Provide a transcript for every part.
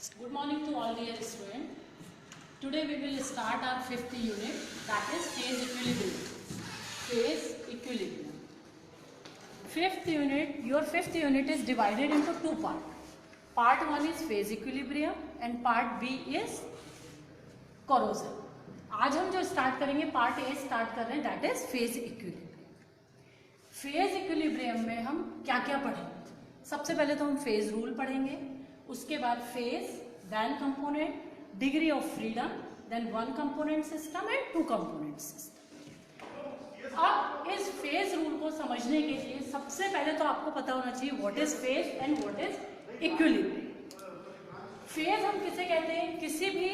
Good morning to all dear students. Today we will start our fifth unit, that is phase equilibrium. Phase equilibrium. Your fifth unit is divided into two parts. Part 1 is phase equilibrium and part B is corrosion. आज हम जो start करेंगे part A start कर रहे हैं, that is phase equilibrium. Phase equilibrium में हम क्या क्या पढ़ेंगे? सबसे पहले तो हम फेज रूल पढ़ेंगे, उसके बाद phase, then component, degree of freedom, then one component system and two component system. अब इस फेज रूल को समझने के लिए सबसे पहले तो आपको पता होना चाहिए what is phase and what is equilibrium. Phase हम किसे कहते हैं? किसी भी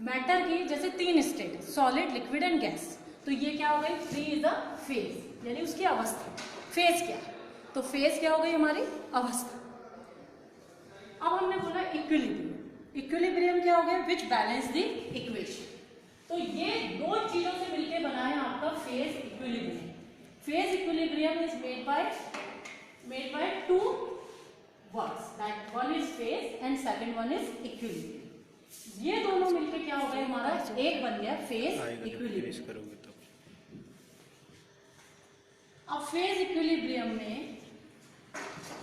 मैटर की जैसे तीन state, solid, liquid and gas, तो ये क्या हो गई? थ्री इज अ फेज, यानी उसकी अवस्था. फेज क्या है? तो फेज क्या हो गई? हमारी अवस्था. अब हमने बोला इक्विलिब्रियम. इक्विलिब्रियम क्या हो गया? विच बैलेंस द इक्वेशन. तो ये दो चीजों से मिलकर बना है आपका phase equilibrium. Phase equilibrium is made by two words, that one is phase and second one is equilibrium. ये दोनों मिलकर क्या हो गया? हमारा एक बन गया फेज इक्विलिब्रियम. अब फेज इक्विलिब्रियम में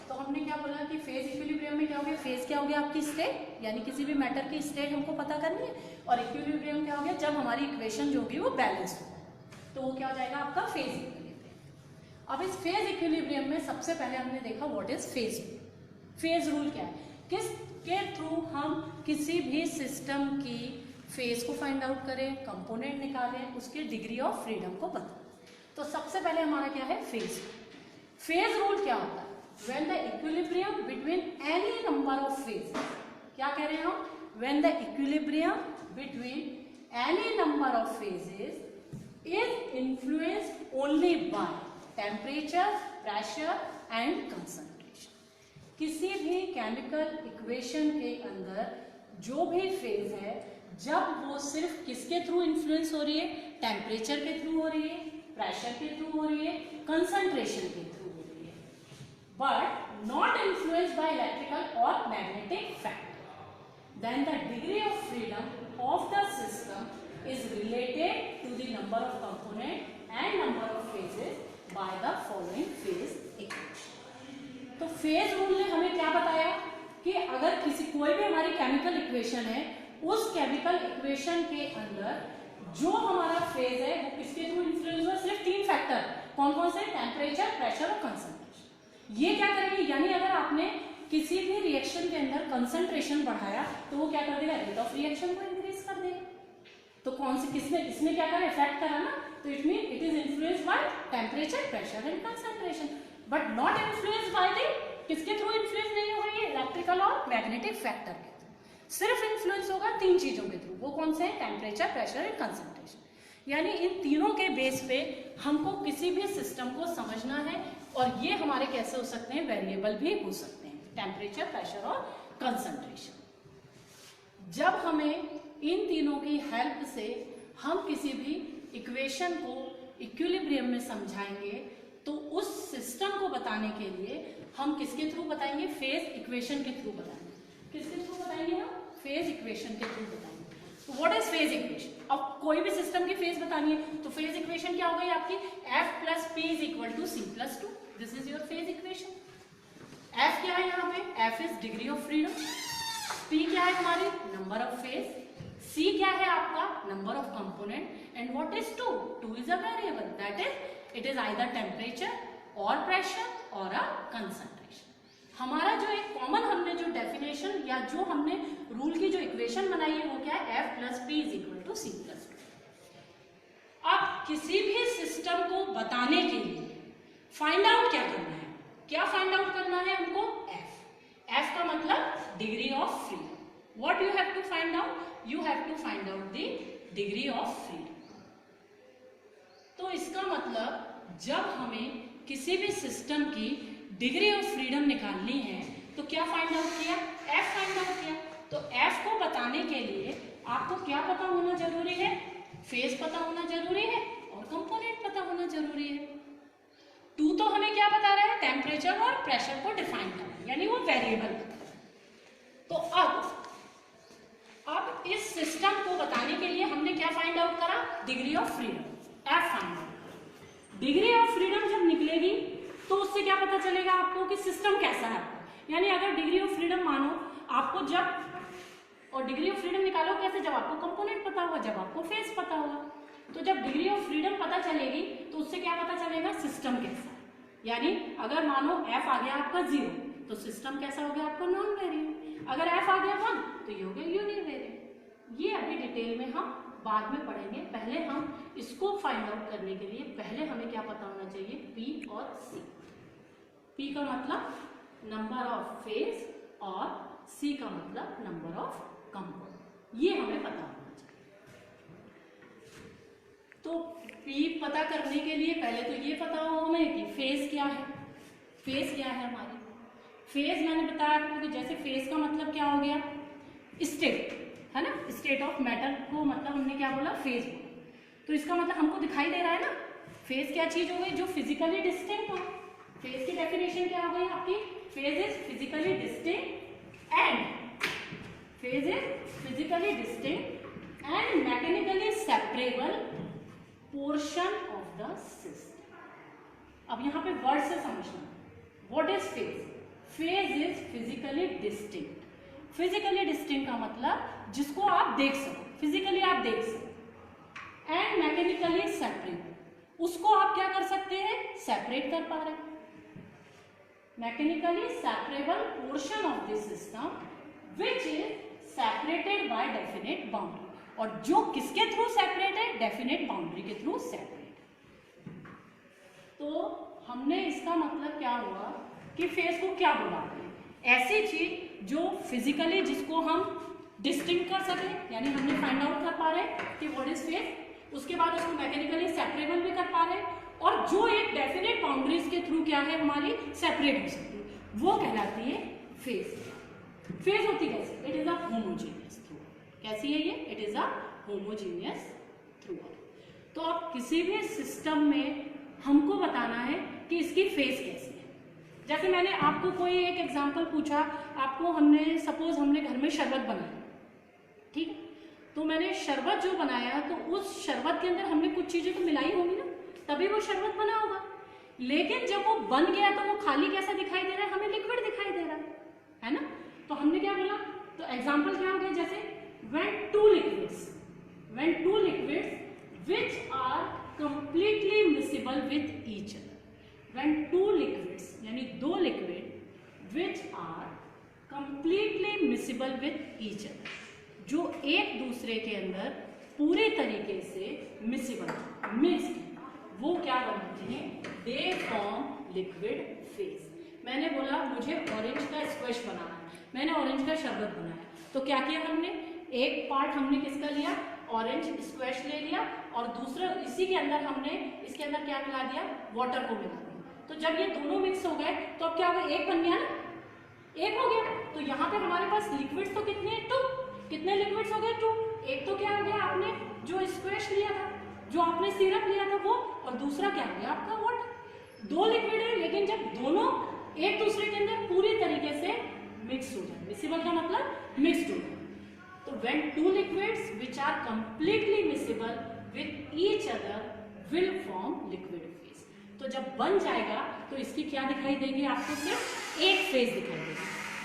तो हमने क्या बोला कि फेज इक्विलिब्रियम में क्या हो गया? फेज क्या हो गया? आपकी स्टेट, यानी किसी भी मैटर की स्टेट हमको पता करनी है. और इक्विलिब्रियम क्या हो गया? जब हमारी इक्वेशन जो होगी वो बैलेंस होगा, तो वो क्या हो जाएगा? आपका फेज इक्विलिब्रियम. अब इस फेज इक्विलिब्रियम में सबसे पहले हमने देखा what is phase rule. Phase rule क्या है? किसके थ्रू हम किसी भी सिस्टम की फेज को फाइंड आउट करें, कंपोनेंट निकालें, उसकी डिग्री ऑफ फ्रीडम को बताएं. तो सबसे पहले हमारा क्या है? फेज. फेज रूल क्या होता है? When the equilibrium between any number of phases, क्या कह रहे हैं हम? When the equilibrium between any number of phases is influenced only by temperature, pressure and concentration. किसी भी केमिकल इक्वेशन के अंदर जो भी फेज है, जब वो सिर्फ किसके थ्रू इन्फ्लुएंस हो रही है? टेम्परेचर के थ्रू हो रही है, प्रेशर के थ्रू हो रही है, कंसंट्रेशन के थ्रू हो रही है, but not influenced by electrical or magnetic factor, then the degree of freedom of the system is related to the number of components and number of phases by the following phase equation. तो phase rule ने हमें क्या बताया कि अगर कोई भी हमारी केमिकल इक्वेशन है, उस केमिकल इक्वेशन के अंदर जो हमारा फेज है वो किसके थ्रू इन्फ्लुएंस हुआ? सिर्फ तीन फैक्टर. कौन कौन से? टेम्परेचर, प्रेशर और कंसंट्रेशन. ये क्या करेंगे? यानी अगर आपने किसी भी रिएक्शन के अंदर कंसंट्रेशन बढ़ाया तो वो क्या कर देगा? रेट ऑफ रिएक्शन को इंक्रीज कर देगा. तो कौन से इसने क्या करा? इफेक्ट करा ना. तो it mean it is influenced by temperature, pressure and concentration, but not influenced by the, किसके थ्रू इन्फ्लुएंस नहीं हो रही है? इलेक्ट्रिकल और मैग्नेटिक फैक्टर के थ्रू. सिर्फ इन्फ्लुएंस होगा तीन चीजों के थ्रू. वो कौन से हैं? Temperature, pressure and concentration. यानी इन तीनों के बेस पे हमको किसी भी सिस्टम को समझना है, और ये हमारे कैसे हो सकते हैं? वेरिएबल भी हो सकते हैं, टेम्परेचर, प्रेशर और कंसंट्रेशन. जब हमें इन तीनों की हेल्प से हम किसी भी इक्वेशन को इक्विलिब्रियम में समझाएंगे, तो उस सिस्टम को बताने के लिए हम किसके थ्रू बताएंगे? फेज इक्वेशन के थ्रू बताएंगे. किसके थ्रू बताएंगे? हम फेज इक्वेशन के थ्रू बताएंगे. तो व्हाट इज फेज इक्वेशन? अब कोई भी सिस्टम की फेज बतानी है तो फेज इक्वेशन क्या हो गई आपकी? F plus P is equal to C plus 2. This is your phase equation. F क्या है यहाँ पे? F is degree of freedom. P क्या है हमारी? Number of phase. C क्या है आपका? Number of component. And what is 2? 2 is a variable, that is it is either temperature और प्रेशर और अ कंसंट्रेशन. हमारा जो एक कॉमन हमने जो डेफिनेशन या जो हमने रूल की जो इक्वेशन बनाई है वो क्या है? F plus P is equal to C plus 2. अब किसी भी सिस्टम को बताने के लिए फाइंड आउट क्या करना है? क्या फाइंड आउट करना है हमको? F का मतलब degree of freedom. What you have to find out? You have to find out the degree of freedom. तो इसका मतलब जब हमें किसी भी सिस्टम की डिग्री ऑफ फ्रीडम निकालनी है तो क्या फाइंड आउट किया? F फाइंड आउट किया. तो F को बताने के लिए आपको क्या पता होना जरूरी है? फेज पता होना जरूरी है और कंपोनेंट पता होना जरूरी है. 2 तो हमें क्या बता रहा है? टेम्परेचर और प्रेशर को डिफाइन करना, यानी वो वेरिएबल बता रहा है. तो अब degree of freedom, F find out. Degree of freedom जब निकलेगी तो उससे क्या पता चलेगा आपको कि सिस्टम कैसा है। यानी अगर डिग्री ऑफ फ्रीडम मानो आपको जब, और डिग्री ऑफ फ्रीडम निकालो कैसे, जब आपको कंपोनेंट पता होगा, जब आपको फेस पता होगा। तो जब डिग्री ऑफ फ्रीडम पता चलेगी तो उससे क्या पता चलेगा, सिस्टम कैसा है। यानी अगर मानो एफ आ गया आपका 0 तो सिस्टम कैसा हो गया आपका नॉन वेरिएंट, अगर एफ आ गया 1 तो ये हो गया यूनिवेरिएंट। ये अभी डिटेल में हम बाद में पढ़ेंगे। पहले हम इसको फाइंड आउट करने के लिए पहले हमें क्या पता होना चाहिए, पी और सी। पी का मतलब नंबर ऑफ फेज और सी का मतलब नंबर ऑफ कंपाउंड, ये हमें पता होना चाहिए। तो पी पता करने के लिए पहले तो ये पता हो हमें कि फेज क्या है। फेज क्या है हमारी, फेज मैंने बताया आपको कि जैसे फेज का मतलब क्या हो गया, स्टेट है ना, स्टेट ऑफ मैटर को मतलब हमने क्या बोला, फेज बोला। तो इसका मतलब हमको दिखाई दे रहा है ना, फेज क्या चीज हो गई, जो फिजिकली डिस्टिंक्ट हो। फेज की डेफिनेशन क्या हो गई आपकी, phase is physically distinct and phase is physically distinct and mechanically separable portion of the system. अब यहाँ पे वर्ड से समझना, what is phase, phase is physically distinct. Physically distinct का मतलब जिसको आप देख सको, फिजिकली आप देख सको, एंड मैकेनिकली सेपरेबल, उसको आप क्या कर सकते हैं, सेपरेट कर पा रहे हैं। Mechanically separable portion of this system which is separated by definite boundary, और जो किसके थ्रू सेपरेट है, डेफिनेट बाउंड्री के थ्रू सेपरेट। तो हमने इसका मतलब क्या हुआ कि फेज को क्या बोला, ऐसी चीज जो फिजिकली जिसको हम डिस्टिंक्ट कर सके, यानी हमने फाइंड आउट कर पा रहे हैं कि व्हाट इज फेज, उसके बाद उसको मैकेनिकली सेपरेबल भी कर पा रहे हैं, और जो एक डेफिनेट बाउंड्रीज के थ्रू क्या है हमारी सेपरेट हो सकती है, वो कहलाती है फेज। फेज होती कैसे, it is a homogeneous through. कैसी है ये, it is a homogeneous through. तो अब किसी भी सिस्टम में हमको बताना है कि इसकी फेज कैसी है। जैसे मैंने आपको कोई एक एग्जांपल पूछा, आपको हमने सपोज हमने घर में शरबत बनाया, ठीक है, तो मैंने शरबत जो बनाया तो उस शरबत के अंदर हमने कुछ चीजें तो मिलाई होंगी ना, तभी वो शरबत बना होगा। लेकिन जब वो बन गया तो वो खाली कैसा दिखाई दे रहा है, हमें लिक्विड दिखाई दे रहा है ना। तो हमने क्या बोला, तो एग्जांपल क्या हो गया, जैसे when two liquids which are completely miscible with each other, when two liquids यानी दो liquid which are completely miscible with each other, जो एक दूसरे के अंदर पूरे तरीके से मिसिबल मिक्स, वो क्या बनाते हैं, दे फॉर्म लिक्विड फेज। मैंने बोला मुझे ऑरेंज का स्क्वैश बनाना है, मैंने ऑरेंज का शरबत बनाया, तो क्या किया हमने, एक पार्ट हमने किसका लिया, ऑरेंज स्क्वैश ले लिया, और दूसरा इसी के अंदर हमने इसके अंदर क्या मिला दिया, वाटर को मिला दिया। तो जब ये दोनों मिक्स हो गए तो अब क्या हो गया, एक बन गया ना, एक हो गया। तो यहाँ पे हमारे पास लिक्विड्स तो कितने हैं, 2। कितने लिक्विड्स हो गए, 2। एक तो क्या हो गया, आपने जो स्क्वैश लिया था, जो आपने सिरप लिया था वो, और दूसरा क्या हो गया आपका वाटर। 2 लिक्विड है, लेकिन जब दोनों एक दूसरे के अंदर पूरी तरीके से मिक्स हो जाए, मिसिबल का मतलब मिक्स्ड हो जाए, तो when two liquids which are completely miscible with each other will form liquid phase। तो जब बन जाएगा तो इसकी क्या दिखाई देगी आपको, सिर्फ एक फेज दिखाई देगी,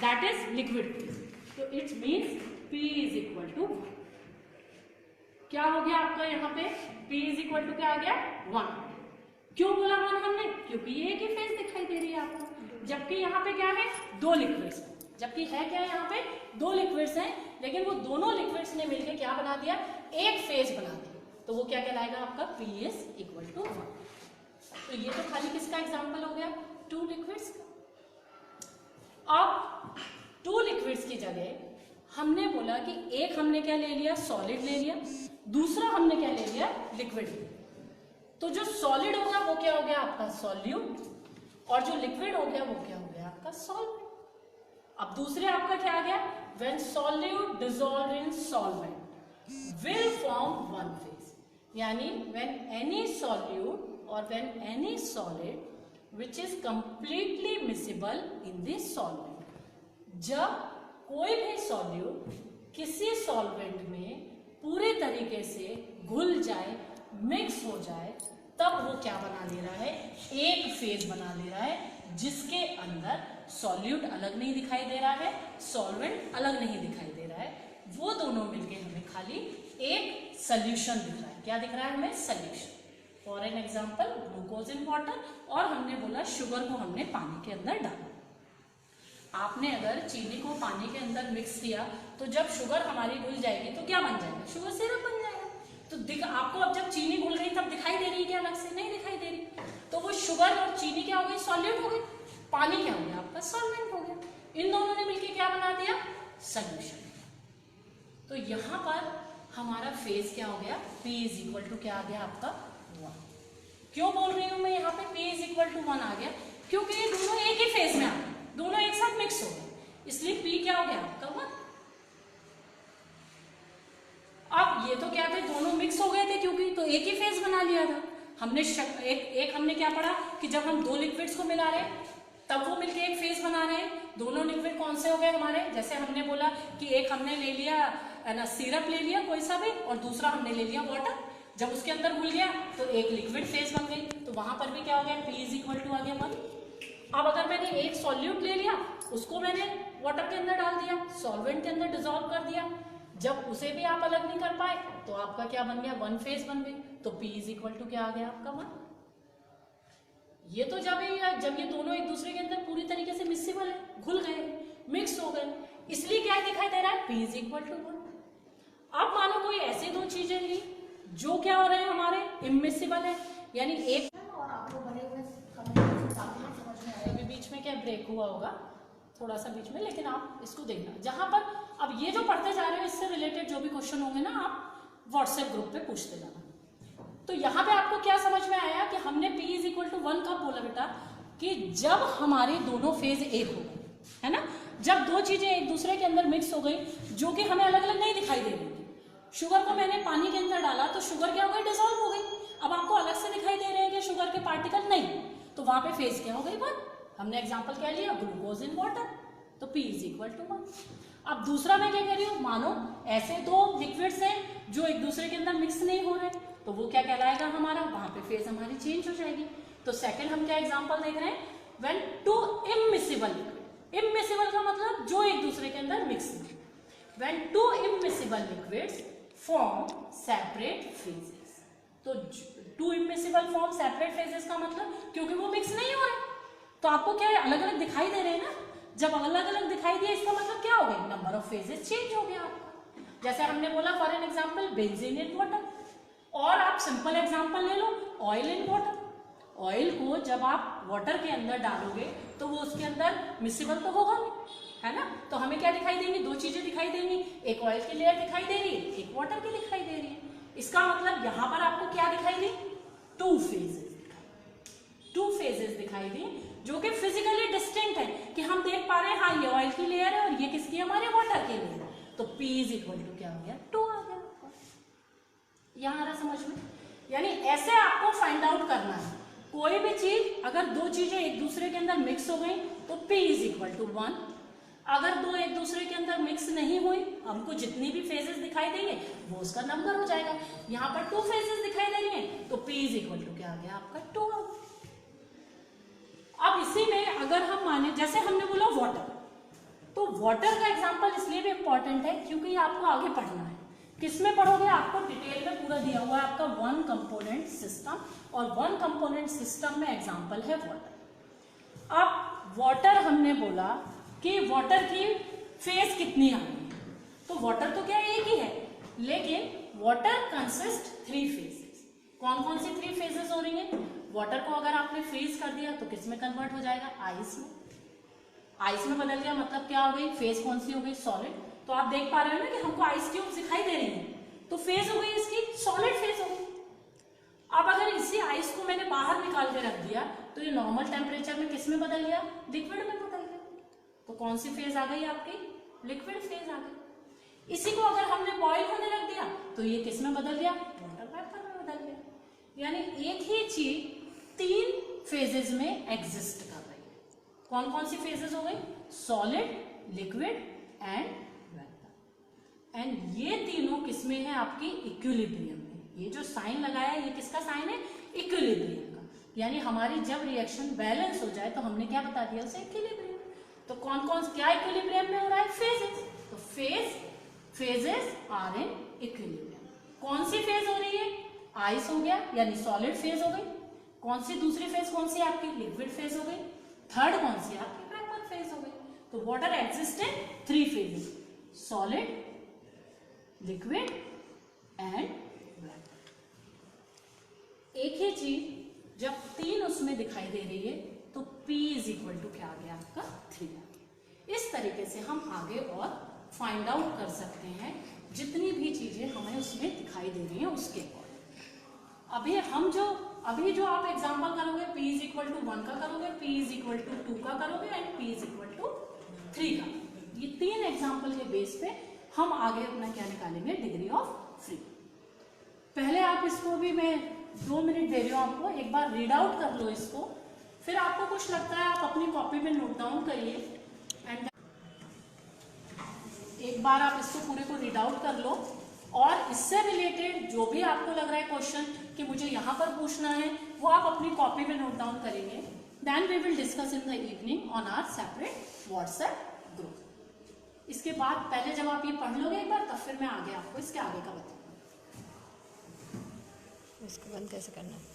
दैट इज लिक्विड फेज। तो it means P is equal to 1। क्या हो गया आपका यहाँ पे, P इज इक्वल टू क्या आ गया, 1। क्यों बोला 1 हमने, क्योंकि ये एक ही फेज दिखाई दे रही है आपको, जबकि यहाँ पे क्या है, 2 लिक्विड्स, जबकि है क्या यहाँ पे 2 लिक्विड्स हैं, लेकिन वो दोनों लिक्विड्स ने मिलकर क्या बना दिया, एक फेज बना दिया। तो वो क्या कहलाएगा आपका, P इज इक्वल टू 1। तो ये तो खाली किसका एग्जांपल हो गया, 2 लिक्विड्स का। अब 2 लिक्विड्स की जगह हमने बोला कि एक हमने क्या ले लिया, सॉलिड ले लिया, दूसरा हमने क्या ले लिया, लिक्विड। तो जो सॉलिड होगा वो क्या हो गया आपका सॉल्यूट, और जो लिक्विड हो गया वो क्या हो गया आपका सॉल्वेंट। अब दूसरे आपका क्या आ गया, when solute dissolved in solvent will form one phase, यानी when any solute or when any solid which is completely miscible in the solvent, जब कोई भी solute किसी solvent में पूरे तरीके से घुल जाए मिक्स हो जाए तब वो क्या बना ले रहा है, एक फेज बना ले रहा है जिसके अंदर सॉल्यूट अलग नहीं दिखाई दे रहा है, सॉल्वेंट अलग नहीं दिखाई दे रहा है, वो दोनों मिलके हमें खाली एक सोल्यूशन दिख रहा है। क्या दिख रहा है हमें, solution. For an example glucose in water, और हमने बोला शुगर को हमने पानी के अंदर डाला। आपने अगर चीनी को पानी के अंदर मिक्स किया तो जब शुगर हमारी घुल जाएगी तो क्या बन जाएगा, शुगर सिरप बन जाएगा। तो आपको अब जब चीनी घुल गई तब दिखाई दे रही है क्या अलग से, नहीं दिखाई दे रही। तो वो शुगर और चीनी क्या हो गई, सॉल्यूट हो गई, पानी क्या हो गया आपका, सॉल्वेंट हो गया। इन दोनों ने मिलकर क्या बना दिया, सोल्यूशन। तो यहाँ पर हमारा फेज क्या हो गया, P इज इक्वल टू क्या आ गया आपका 1। क्यों बोल रही हूं मैं यहाँ पे P इज इक्वल टू 1 आ गया, क्योंकि ये दोनों एक ही फेज में आ गए, दोनों एक साथ मिक्स हो गए, इसलिए P क्या हो गया आपका 1। अब ये तो क्या थे, दोनों मिक्स हो गए थे क्योंकि, तो एक ही फेज बना लिया था हमने। एक हमने क्या पढ़ा कि जब हम दो लिक्विड्स को मिला रहे हैं तब वो मिलके एक फेज बना रहे हैं। दोनों लिक्विड कौन से हो गए हमारे, जैसे हमने बोला कि एक हमने ले लिया ना सिरप ले लिया कोई सा भी, और दूसरा हमने ले लिया वाटर। जब उसके अंदर घुल गया तो एक लिक्विड फेज बन गई, तो वहां पर भी क्या हो गया, P इज इक्वल टू आ गया 1। अब अगर मैंने एक सॉल्यूट ले लिया, उसको मैंने वाटर के अंदर डाल दिया, सॉल्वेंट के अंदर डिसॉल्व कर दिया, जब उसे भी आप अलग नहीं कर पाए तो आपका क्या बन गया, 1 फेज बन गई। तो P इज इक्वल टू क्या आ गया आपका 1। ये तो जब ये दोनों एक दूसरे के अंदर पूरी तरीके से मिक्सिबल है, घुल गए, मिक्स हो गए, इसलिए क्या दिखाई दे रहा है, P इज इक्वल टू 1। अब मानो कोई ऐसी दो चीजें ली जो क्या हो रहे हैं हमारे, इमिसिबल है, यानी एक, और आपको बड़े हुए समझ में आया, अभी बीच में क्या ब्रेक हुआ होगा थोड़ा सा बीच में, लेकिन आप इसको देखना। जहां पर अब ये जो पढ़ते जा रहे हो इससे रिलेटेड जो भी क्वेश्चन होंगे ना, आप व्हाट्सएप ग्रुप पे पूछते जाना। तो यहाँ पे आपको क्या समझ में आया कि हमने P इज इक्वल टू 1 कब बोला बेटा, कि जब हमारे दोनों फेज एक हो गए, है ना, जब दो चीजें एक दूसरे के अंदर मिक्स हो गई जो कि हमें अलग अलग नहीं दिखाई दे रही थी। शुगर को मैंने पानी के अंदर डाला तो शुगर क्या हो गई, डिसॉल्व हो गई। अब आपको अलग से दिखाई दे रहे हैं कि शुगर के पार्टिकल नहीं, तो वहां पे फेज क्या हो गई 1। हमने एग्जाम्पल क्या लिया, ग्लूकोज इन वाटर, तो P इज इक्वल टू 1। अब दूसरा मैं क्या कर रही हूँ, मानो ऐसे दो लिक्विड्स हैं जो एक दूसरे के अंदर मिक्स नहीं हो रहे, तो वो क्या कहलाएगा हमारा, वहां पे फेज हमारी चेंज हो जाएगी। तो सेकंड हम क्या एग्जांपल देख रहे हैं, when two immiscible liquid, immiscible का मतलब जो एक दूसरे के अंदर मिक्स नहीं, when two immiscible liquids form separate phases. तो two immiscible form separate phases का मतलब क्योंकि वो मिक्स नहीं हो रहे, तो आपको क्या अलग अलग दिखाई दे रहे हैं ना। जब अलग अलग दिखाई दिया इसका मतलब क्या हो गया, नंबर ऑफ फेजेस चेंज हो गया आपका। जैसे हमने बोला for an example benzene in water, और आप सिंपल एग्जांपल ले लो ऑयल इन वाटर। ऑयल को जब आप वाटर के अंदर डालोगे तो वो उसके अंदर मिसिबल तो होगा नहीं, है ना। तो हमें क्या दिखाई देंगी, दो चीजें दिखाई देंगी, एक ऑयल की लेयर दिखाई दे रही है, एक वाटर की दिखाई दे रही है। इसका मतलब यहां पर आपको क्या दिखाई दी, टू फेजेस दिखाई दी जो कि फिजिकली डिस्टिंक्ट है, कि हम देख पा रहे हैं हाँ ये ऑयल की लेयर है और ये किसकी, हमारे वाटर की लेयर। तो P इज इक्वल टू क्या हो गया, 2 आ गया। यहां आ रहा समझ में, यानी ऐसे आपको फाइंड आउट करना है। कोई भी चीज अगर दो चीजें एक दूसरे के अंदर मिक्स हो गई तो P इज इक्वल टू 1। अगर दो एक दूसरे के अंदर मिक्स नहीं हुई, हमको जितनी भी फेजेस दिखाई देंगे वो उसका नंबर हो जाएगा। यहाँ पर 2 फेजेस दिखाई दे रही हैं तो P इज इक्वल टू क्या आ गया आपका 2। अब इसी में अगर हम माने, जैसे हमने बोला वाटर, तो वाटर का एग्जांपल इसलिए भी इंपॉर्टेंट है क्योंकि ये आपको आगे पढ़ना है। किसमें पढ़ोगे, आपको डिटेल में पूरा दिया हुआ है आपका 1 कंपोनेंट सिस्टम, और 1 कंपोनेंट सिस्टम में एग्जांपल है वाटर। अब वाटर हमने बोला कि वाटर की फेज कितनी आ रही है, तो वाटर तो क्या एक ही है, लेकिन वाटर कंसिस्ट 3 फेजेस। कौन कौन सी 3 फेजेस हो रही हैं, वाटर को अगर आपने फ्रीज कर दिया तो किस में कन्वर्ट हो जाएगा, आइस में। आइस में बदल गया मतलब क्या हो गई, फेज कौन सी हो गई, सॉलिड। तो आप देख पा रहे हो ना कि हमको आइस क्यूब्स दिखाई दे रही हैं, तो फेज हो गई इसकी सॉलिड फेज हो गई। अब अगर इसी आइस को मैंने बाहर निकाल के रख दिया तो ये नॉर्मल टेम्परेचर में किस में बदल गया, लिक्विड में बदल गया। तो कौन सी फेज आ गई आपकी, लिक्विड फेज आ गई। इसी को अगर हमने बॉईल होने रख दिया तो ये किस में बदल गया, वाटर वेपर में बदल गया। यानी एक ही चीज 3 फेजेस में एग्जिस्ट कर रही है। कौन कौन सी फेजेस हो गई, solid, liquid and vapour. And ये तीनों किसमें है आपकी, इक्विलिब्रियम में। ये जो साइन लगाया है ये किसका साइन है? इक्विलिब्रियम का। यानी हमारी जब रिएक्शन बैलेंस हो जाए तो हमने क्या बता दिया उसे? इक्विलिब्रियम। तो कौन कौन क्या इक्विलिब्रियम में हो रहा है? फेजेस। तो फेजेस आर इन इक्विलिब्रियम। कौन सी फेज हो रही है? आइस हो गया यानी सॉलिड फेज हो गई। कौन सी दूसरी फेज कौन सी आपकी? लिक्विड फेज हो गई। थर्ड कौन सी आपकी? वेपर फेज हो गई। तो water exist in 3 phases, solid, liquid and vapour. एक ही चीज जब 3 उसमें दिखाई दे रही है तो P इज इक्वल टू क्या आ गया आपका? 3। इस तरीके से हम आगे और फाइंड आउट कर सकते हैं जितनी भी चीजें हमें उसमें दिखाई दे रही हैं उसके अकॉर्डिंग। अभी जो आप एग्जांपल करोगे P इज इक्वल टू 1 का करोगे, P इज इक्वल टू 2 का करोगे and P is equal to 3 का। ये 3 एग्जांपल के बेस पे हम आगे अपना क्या निकालेंगे? Degree of freedom. पहले आप इसको भी मैं 2 मिनट दे रही हूँ आपको, एक बार रीड आउट कर लो इसको, फिर आपको कुछ लगता है आप अपनी कॉपी में नोट डाउन करिए एंड एक बार आप इसको पूरे को रीड आउट कर लो और इससे रिलेटेड जो भी आपको लग रहा है क्वेश्चन कि मुझे यहाँ पर पूछना है वो आप अपनी कॉपी में नोट डाउन करेंगे। Then we will discuss in the evening on our separate WhatsApp group. इसके बाद पहले जब आप ये पढ़ लोगे एक बार तब फिर मैं आगे आपको इसके आगे का बताऊंगा। इसको बंद कैसे करना है?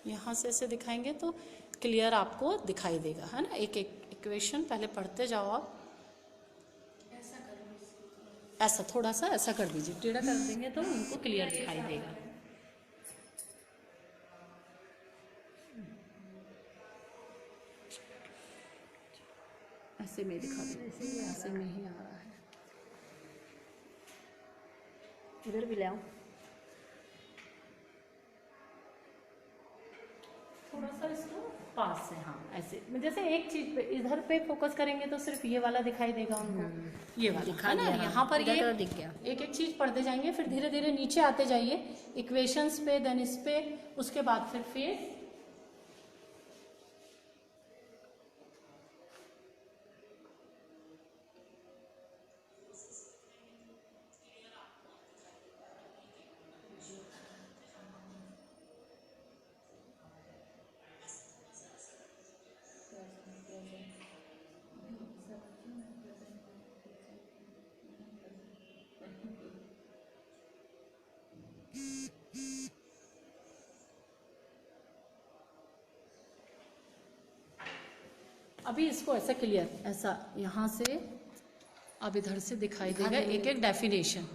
यहाँ से ऐसे दिखाएंगे तो क्लियर आपको दिखाई देगा, है ना। एक एक इक्वेशन पहले पढ़ते जाओ आप। ऐसा थोड़ा सा ऐसा कर दीजिए, टेढ़ा कर देंगे तो उनको क्लियर दिखाई देगा। ऐसे में दिखा दो, ऐसे में ही आ रहा है। इधर भी ले आओ। थोड़ा सा इसको पास से, हाँ ऐसे जैसे एक चीज पे इधर पे फोकस करेंगे तो सिर्फ ये वाला दिखाई देगा उनको, ये वाला दिखा ना। दिया, यहाँ पर ये दिख गया। एक एक चीज पढ़ते जाएंगे, फिर धीरे धीरे नीचे आते जाइए इक्वेशंस पे, देन इस पे, उसके बाद फिर फेज। अभी इसको ऐसा क्लियर, ऐसा यहाँ से अब इधर से दिखाई देगा एक एक definition.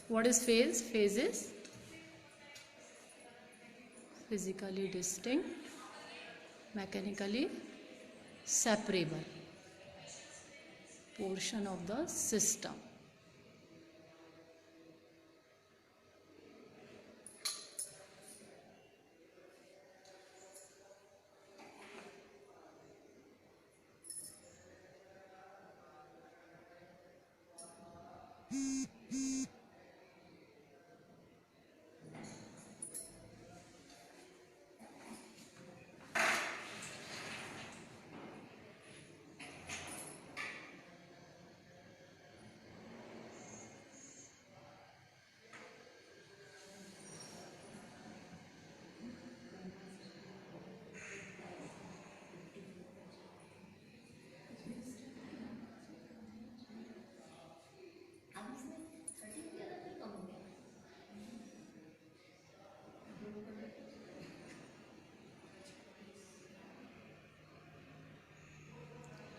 What is phase? Phase is physically distinct, mechanically separable portion of the system.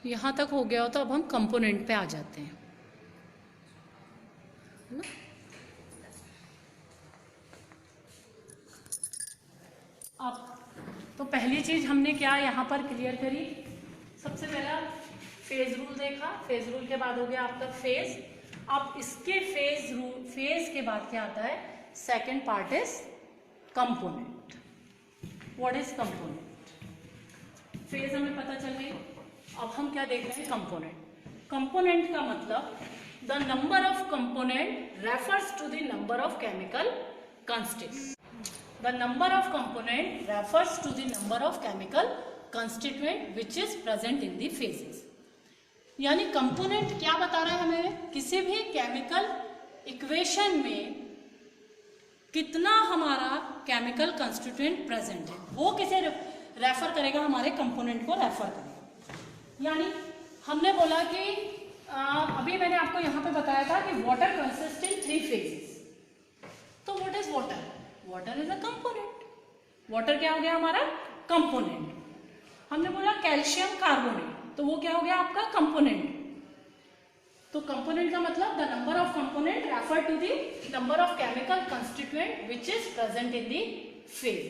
यहाँ तक हो गया हो तो अब हम कंपोनेंट पे आ जाते हैं, है ना। अब तो पहली चीज हमने क्या यहाँ पर क्लियर करी, सबसे पहला फेज रूल देखा। फेज रूल के बाद हो गया आपका फेज। अब इसके फेज के बाद क्या आता है? Second part is component. What is component? Phase हमें पता चल गई। अब हम क्या देख रहे हैं? कंपोनेंट। कंपोनेंट का मतलब the number of component refers to the number of chemical constant. The number of component refers to the number of chemical constituent which is present in the phases. यानी कंपोनेंट क्या बता रहा है हमें, किसी भी केमिकल इक्वेशन में कितना हमारा केमिकल कंस्टिट्यूएंट प्रेजेंट है, वो किसे रेफर करेगा, हमारे कंपोनेंट को रेफर करेगा। यानी हमने बोला कि अभी मैंने आपको यहाँ पे बताया था कि वाटर कंसिस्ट इन 3 फेजेस। तो what is water? Water is a component. Water क्या हो गया हमारा? कंपोनेंट। हमने बोला कैल्शियम कार्बोनेट, तो वो क्या हो गया आपका? कंपोनेंट। तो कंपोनेंट का मतलब the number of component refer to the number of chemical constituent which is present in the phase.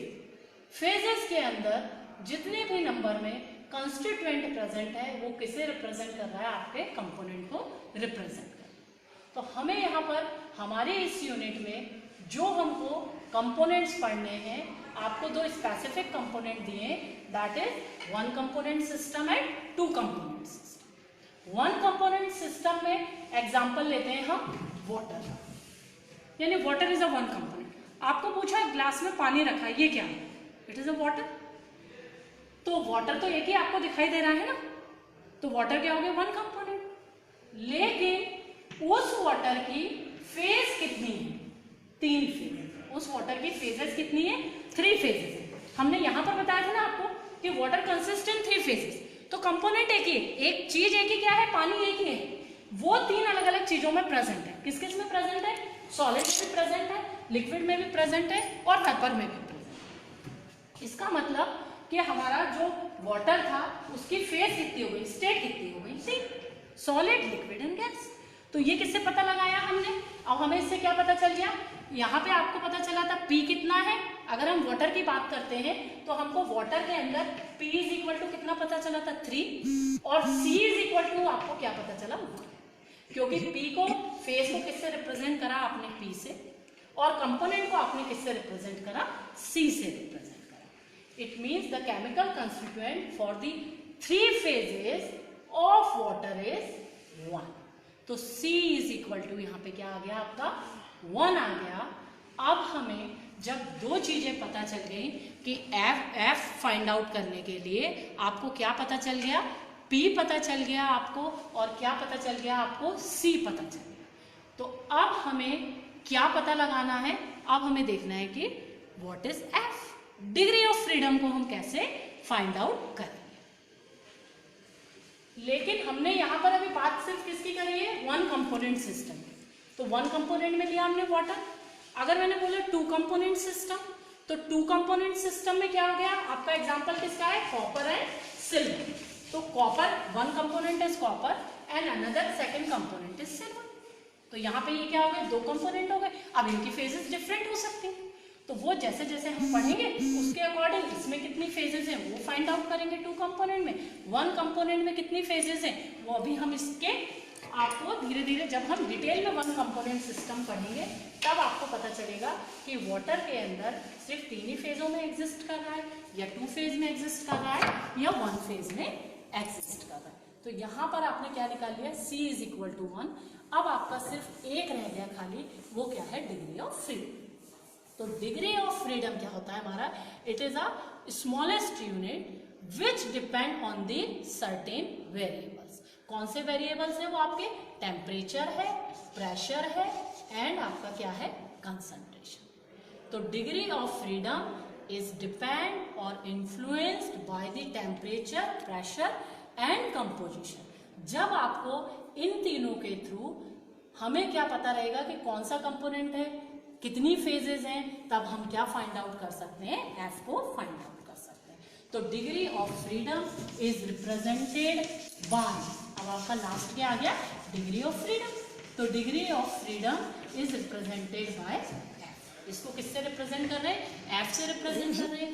Phases के अंदर जितने भी नंबर में कंस्टिट्यूएंट प्रेजेंट है वो किसे रिप्रेजेंट कर रहा है? आपके कंपोनेंट को रिप्रेजेंट कर रहा है। तो हमें यहाँ पर हमारे इस यूनिट में जो हमको कंपोनेंट्स पढ़ने हैं, आपको 2 स्पेसिफिक कंपोनेंट दिए, that is 1 component system and 2 component system. 1 component system में एग्जांपल लेते हैं हम वाटर, यानी वाटर इज अ 1 कंपोनेंट। आपको पूछा है ग्लास में पानी रखा है, ये क्या है? It is a water. तो वाटर तो एक ही आपको दिखाई दे रहा है ना, तो वाटर क्या हो गया? 1 कंपोनेंट। लेकिन उस वाटर की फेज कितनी है? 3 फेज। उस वाटर की फेजेस कितनी है? 3 फेजेस है। हमने यहां पर बताया था ना आपको कि वाटर कंसिस्ट इन 3 फेजेस। तो कंपोनेंट एक ही है, एक चीज एक ही क्या है? पानी एक ही है। वो 3 अलग अलग चीजों में प्रेजेंट है। किस किस में प्रेजेंट है? सॉलिड में प्रेजेंट है, लिक्विड में भी प्रेजेंट है और वेपर में भी प्रेजेंट है। इसका मतलब कि हमारा जो वाटर था उसकी फेज कितनी हो गई? स्टेट कितनी हो गई? 3, सॉलिड, लिक्विड एंड गैस। तो ये किससे पता लगाया हमने? अब हमें इससे क्या पता चल गया? यहाँ पे आपको पता चला था P कितना है। अगर हम वाटर की बात करते हैं तो हमको वाटर के अंदर P इज इक्वल टू कितना पता चला था? 3, और C इज इक्वल टू आपको क्या पता चला? 1। क्योंकि P को, फेज को किससे रिप्रेजेंट करा आपने? P से, और कंपोनेंट को आपने किससे रिप्रेजेंट करा? C से रिप्रेजेंट करा। It means the chemical constituent for the 3 phases of water is 1। तो C इज इक्वल टू यहाँ पे क्या आ गया आपका? 1 आ गया। अब हमें जब 2 चीजें पता चल गई कि F फाइंड आउट करने के लिए आपको क्या पता चल गया? P पता चल गया आपको, और क्या पता चल गया आपको? C पता चल गया। तो अब हमें क्या पता लगाना है? अब हमें देखना है कि what is F, degree of freedom को हम कैसे फाइंड आउट करें। लेकिन हमने यहां पर अभी बात सिर्फ किसकी करी है? 1 कंपोनेंट सिस्टम। तो 1 कंपोनेंट में लिया हमने वाटर। अगर मैंने बोला 2 कंपोनेंट सिस्टम, तो 2 कंपोनेंट सिस्टम में क्या हो गया? आपका एग्जांपल किसका है? Copper and silver. तो copper 1 component is copper and another second component is silver. तो यहाँ पे ये क्या हो गए? 2 कंपोनेंट हो गए। अब इनकी फेजेस डिफरेंट हो सकती हैं, तो वो जैसे जैसे हम पढ़ेंगे उसके अकॉर्डिंग इसमें कितनी फेजेस हैं वो फाइंड आउट करेंगे। 2 कंपोनेंट में, 1 कंपोनेंट में कितनी फेजेस हैं वो अभी हम इसके आपको धीरे धीरे जब हम डिटेल में 1 कंपोनेंट सिस्टम पढ़ेंगे तब आपको पता चलेगा कि वाटर के अंदर सिर्फ 3 ही फेजों में एग्जिस्ट कर रहा है, या 2 फेज में एग्जिस्ट कर रहा है, या 1 फेज में एग्जिस्ट कर रहा है। तो यहाँ पर आपने क्या निकाल लिया? C is equal to 1। अब आपका सिर्फ एक रह गया खाली, वो क्या है? Degree of freedom. तो डिग्री ऑफ फ्रीडम क्या होता है हमारा? It is a smallest unit which depend on the certain variables. कौन से वेरिएबल्स है वो? आपके टेम्परेचर है, प्रेशर है, एंड आपका क्या है? कंसंट्रेशन। तो degree of freedom is depend और influenced by the temperature, pressure and composition. जब आपको इन तीनों के थ्रू हमें क्या पता रहेगा कि कौन सा कंपोनेंट है, कितनी फेजेस हैं, तब हम क्या फाइंड आउट कर सकते हैं? F को फाइंड आउट कर सकते हैं। तो degree of freedom is represented by, अब आपका लास्ट क्या आ गया? Degree of freedom. तो degree of freedom is represented by F। इसको किससे रिप्रेजेंट कर रहे हैं? F से रिप्रेजेंट कर रहे हैं।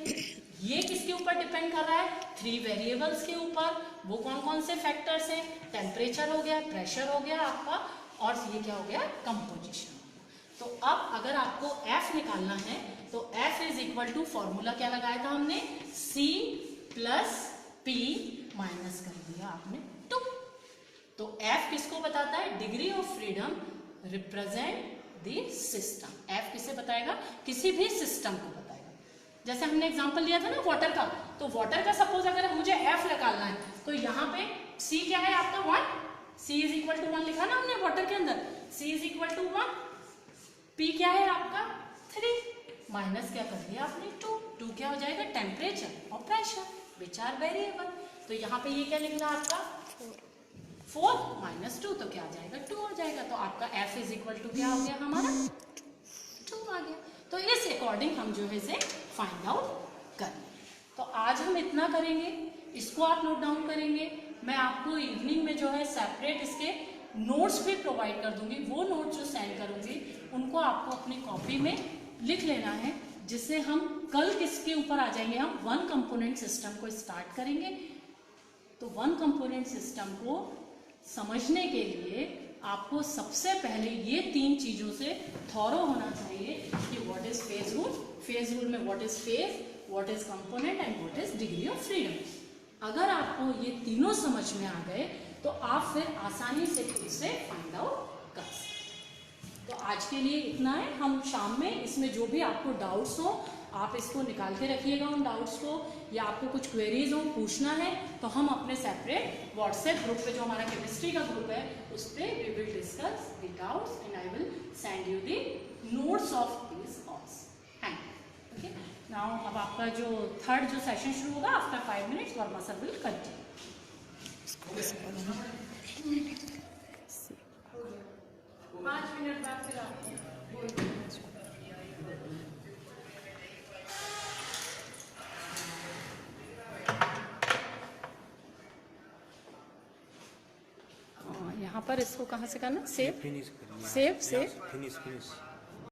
ये किसके ऊपर डिपेंड कर रहा है? 3 वेरिएबल्स के ऊपर। वो कौन कौन से फैक्टर्स हैं? टेम्परेचर हो गया, प्रेशर हो गया आपका, और ये क्या हो गया? कंपोजिशन। तो अब अगर आपको F निकालना है तो F is equal to, formula क्या लगाया था हमने? C प्लस P माइनस कर दिया आपने 2। तो F किसको बताता है? Degree of freedom represent the system. F किसे बताएगा? किसी भी सिस्टम को बताएगा। जैसे हमने एग्जांपल लिया था ना वाटर का, तो वाटर का सपोज अगर मुझे एफ निकालना है तो यहाँ पे सी क्या है आपका 1, सी इज इक्वल टू 1 लिखा ना हमने वाटर के अंदर, सी इज इक्वल टू 1, पी क्या है आपका 3, माइनस क्या कर दिया आपने 2 क्या हो जाएगा टेम्परेचर और प्रेशर विच आर वेरिएबल। तो यहाँ पे ये क्या लिखना आपका 4 माइनस 2 तो क्या आ जाएगा 2 हो जाएगा। तो आपका एफ इज इक्वल टू क्या हो गया हमारा 2 आ गया। तो इस अकॉर्डिंग हम जो है इसे फाइंड आउट करें। तो आज हम इतना करेंगे, इसको आप नोट डाउन करेंगे। मैं आपको इवनिंग में जो है सेपरेट इसके नोट्स भी प्रोवाइड कर दूंगी। वो नोट्स जो सेंड करूंगी उनको आपको अपनी कॉपी में लिख लेना है, जिससे हम कल किसके ऊपर आ जाएंगे, हम वन कंपोनेंट सिस्टम को स्टार्ट करेंगे। तो वन कंपोनेंट सिस्टम को समझने के लिए आपको सबसे पहले ये 3 चीजों से थॉरो होना चाहिए कि what is phase rule, phase rule में what is phase, what is component and what is degree of freedom. अगर आपको ये तीनों समझ में आ गए तो आप फिर आसानी से खुद से फाइंड आउट कर सकते। तो आज के लिए इतना है। हम शाम में इसमें जो भी आपको डाउट्स हो आप इसको निकाल के रखिएगा उन डाउट्स को, या आपको कुछ क्वेरीज हो पूछना है तो हम अपने सेपरेट व्हाट्सएप ग्रुप पे जो हमारा केमिस्ट्री का ग्रुप है उस पर we will discuss the doubts and I will send you the notes of this alls. Thank you. Okay, now अब आपका जो थर्ड जो सेशन शुरू होगा after 5 minutes Verma sir will continue. 5 minute बाद फिर आपको यहाँ पर इसको कहाँ से करना, सेव, फिनिश करिए। Save, save, finish